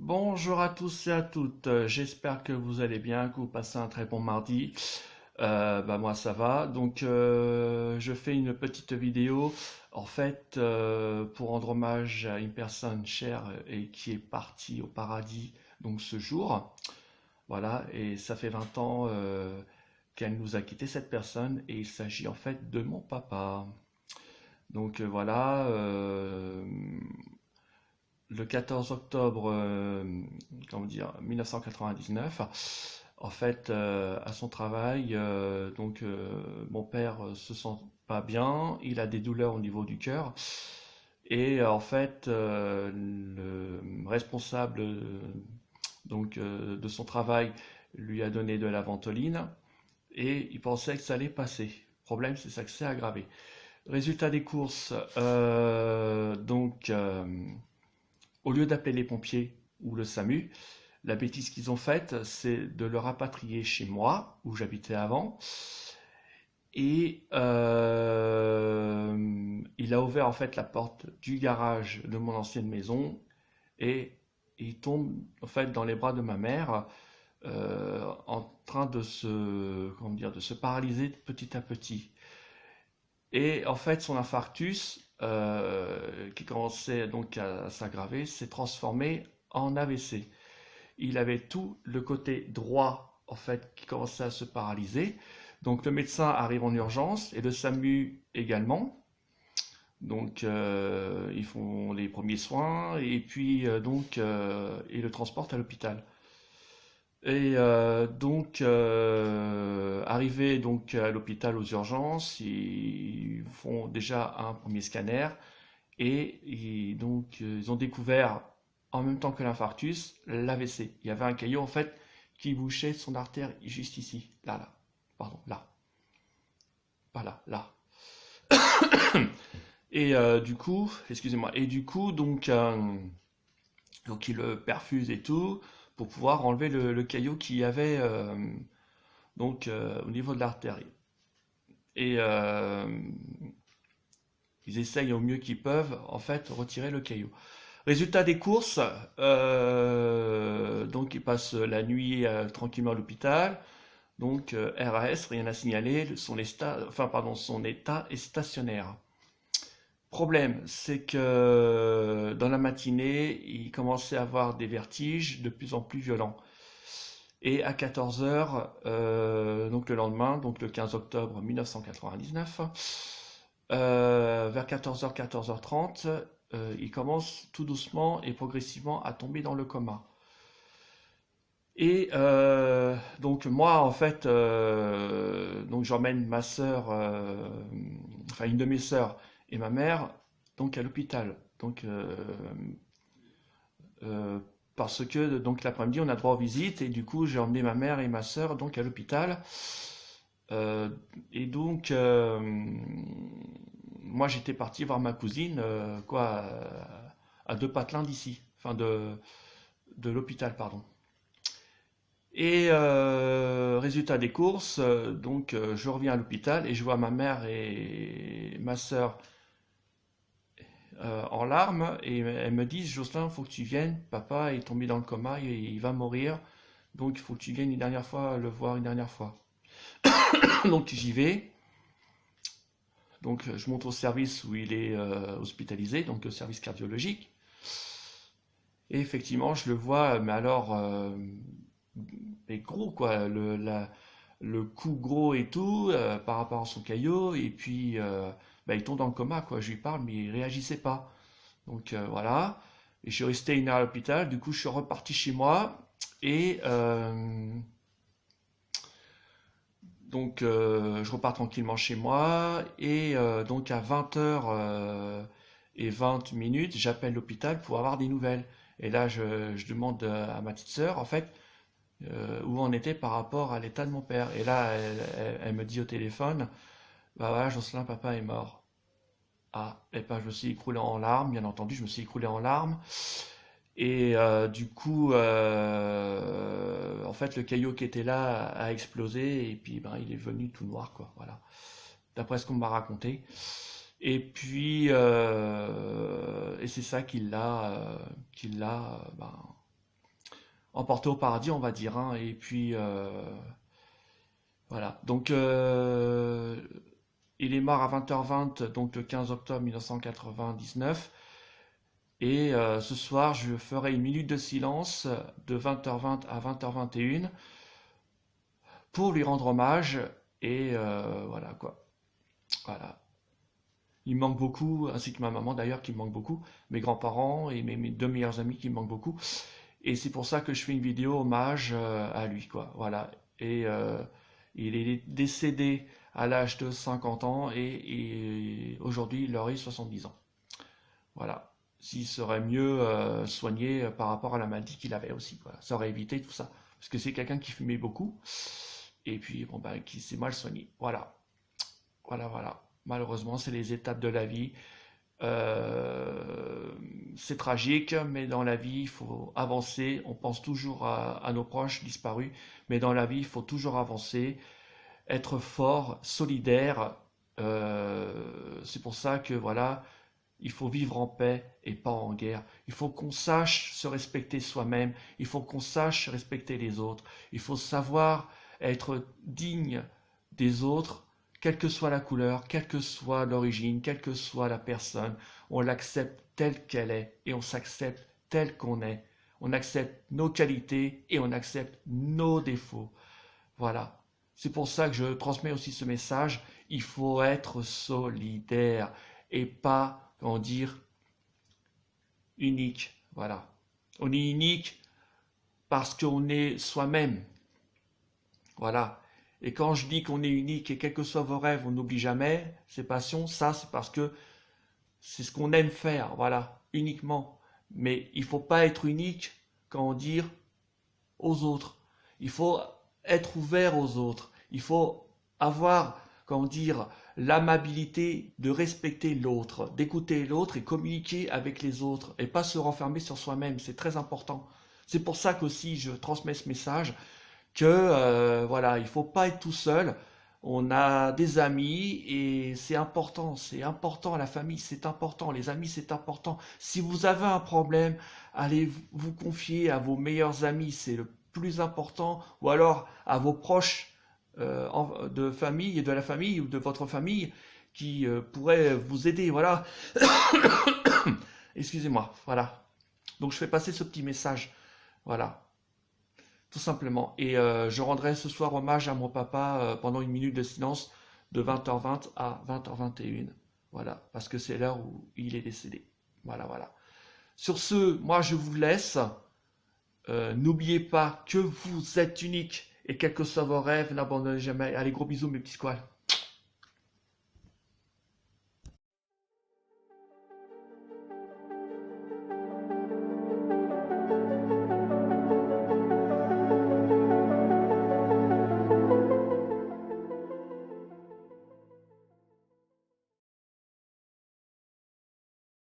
Bonjour à tous et à toutes, j'espère que vous allez bien, que vous passez un très bon mardi. Moi ça va, donc je fais une petite vidéo en fait pour rendre hommage à une personne chère et qui est partie au paradis donc ce jour. Voilà, et ça fait 20 ans qu'elle nous a quitté cette personne et il s'agit en fait de mon papa. Donc voilà, le 14 octobre comment dire, 1999, en fait, à son travail, mon père se sent pas bien, il a des douleurs au niveau du cœur, et en fait, le responsable de son travail lui a donné de la ventoline, et il pensait que ça allait passer. Le problème, c'est ça que c'est aggravé. Résultat des courses, au lieu d'appeler les pompiers ou le SAMU, la bêtise qu'ils ont faite, c'est de le rapatrier chez moi, où j'habitais avant. Et il a ouvert en fait la porte du garage de mon ancienne maison et il tombe en fait dans les bras de ma mère, en train de se paralyser petit à petit. Et en fait, son infarctus, qui commençait donc à s'aggraver, s'est transformé en AVC. Il avait tout le côté droit, en fait, qui commençait à se paralyser. Donc le médecin arrive en urgence et le SAMU également. Donc ils font les premiers soins et puis ils le transportent à l'hôpital. Et arrivé donc à l'hôpital aux urgences, ils font déjà un premier scanner ils ont découvert en même temps que l'infarctus l'AVC. Il y avait un caillot en fait qui bouchait son artère juste ici, pardon, là, pas là, là. Et excusez-moi, et du coup donc il le perfuse et tout pour pouvoir enlever le caillot qu'il y avait au niveau de l'artère. Et ils essayent au mieux qu'ils peuvent en fait retirer le caillot. Résultat des courses, donc il passe la nuit tranquillement à l'hôpital. Donc RAS, rien à signaler, son état est stationnaire. Problème, c'est que dans la matinée, il commençait à avoir des vertiges de plus en plus violents. Et à 14 heures, donc le lendemain, donc le 15 octobre 1999, vers 14 h 14 h 30, il commence tout doucement et progressivement à tomber dans le coma. Et donc moi, en fait, donc j'emmène ma sœur, enfin une de mes sœurs et ma mère, donc à l'hôpital. Euh, Parce que donc l'après-midi, on a droit aux visites et du coup, j'ai emmené ma mère et ma sœur donc à l'hôpital. Euh, et donc, moi, j'étais parti voir ma cousine, à 2 patelins d'ici, enfin de l'hôpital, pardon. Et résultat des courses, je reviens à l'hôpital et je vois ma mère et ma sœur en larmes et elles me disent: Jocelyn, faut que tu viennes, papa est tombé dans le coma, il va mourir, donc il faut que tu viennes une dernière fois le voir une dernière fois. Donc j'y vais, donc je monte au service où il est hospitalisé, donc au service cardiologique, et effectivement je le vois, mais alors mais gros quoi, le coup gros et tout par rapport à son caillot, et puis il tombe dans le coma quoi. Je lui parle mais il réagissait pas. Donc voilà. Et je suis resté une heure à l'hôpital. Du coup, je suis reparti chez moi et je repars tranquillement chez moi et donc à 20 h et 20 minutes, j'appelle l'hôpital pour avoir des nouvelles. Et là, je demande à ma petite sœur en fait où on était par rapport à l'état de mon père. Et là, elle me dit au téléphone: bah voilà, Jocelyn, papa est mort. Ah, et ben je me suis écroulé en larmes, bien entendu, je me suis écroulé en larmes. Et en fait, le caillot qui était là a explosé et puis ben, il est venu tout noir, quoi. Voilà, d'après ce qu'on m'a raconté. Et puis, et c'est ça qui l'a, emporté au paradis, on va dire, hein. Et puis voilà. Donc il est mort à 20h20, donc le 15 octobre 1999. Et ce soir, je ferai une minute de silence de 20h20 à 20h21 pour lui rendre hommage. Et voilà quoi. Voilà. Il me manque beaucoup, ainsi que ma maman d'ailleurs qui me manque beaucoup, mes grands-parents et mes deux meilleurs amis qui me manquent beaucoup. Et c'est pour ça que je fais une vidéo hommage à lui, quoi. Voilà. Et il est décédé à l'âge de 50 ans et aujourd'hui il aurait 70 ans. Voilà. S'il serait mieux soigné par rapport à la maladie qu'il avait aussi, quoi. Ça aurait évité tout ça. Parce que c'est quelqu'un qui fumait beaucoup et puis bon ben qui s'est mal soigné. Voilà. Voilà, voilà. Malheureusement, c'est les étapes de la vie. C'est tragique, mais dans la vie, il faut avancer. On pense toujours à nos proches disparus, mais dans la vie, il faut toujours avancer, être fort, solidaire. C'est pour ça que voilà, il faut vivre en paix et pas en guerre. Il faut qu'on sache se respecter soi-même. Il faut qu'on sache respecter les autres. Il faut savoir être digne des autres, quelle que soit la couleur, quelle que soit l'origine, quelle que soit la personne. On l'accepte telle qu'elle est et on s'accepte tel qu'on est. On accepte nos qualités et on accepte nos défauts. Voilà. C'est pour ça que je transmets aussi ce message. Il faut être solidaire et pas, comment dire, unique. Voilà. On est unique parce qu'on est soi-même. Voilà. Et quand je dis qu'on est unique et quels que soient vos rêves, on n'oublie jamais ses passions, ça c'est parce que c'est ce qu'on aime faire, voilà, uniquement. Mais il ne faut pas être unique quand on dit aux autres. Il faut être ouvert aux autres. Il faut avoir, comment dire, l'amabilité de respecter l'autre, d'écouter l'autre et communiquer avec les autres et pas se renfermer sur soi-même. C'est très important. C'est pour ça qu'aussi je transmets ce message que voilà, il faut pas être tout seul. On a des amis et c'est important, la famille, c'est important, les amis, c'est important. Si vous avez un problème, allez vous confier à vos meilleurs amis, c'est le plus important, ou alors à vos proches de famille et de la famille ou de votre famille qui pourraient vous aider, voilà. Excusez-moi, voilà. Donc je fais passer ce petit message, voilà. Tout simplement. Et je rendrai ce soir hommage à mon papa pendant une minute de silence de 20h20 à 20h21. Voilà, parce que c'est l'heure où il est décédé. Voilà, voilà. Sur ce, moi je vous laisse. N'oubliez pas que vous êtes unique et quels que soient vos rêves, n'abandonnez jamais. Allez, gros bisous mes petits squales.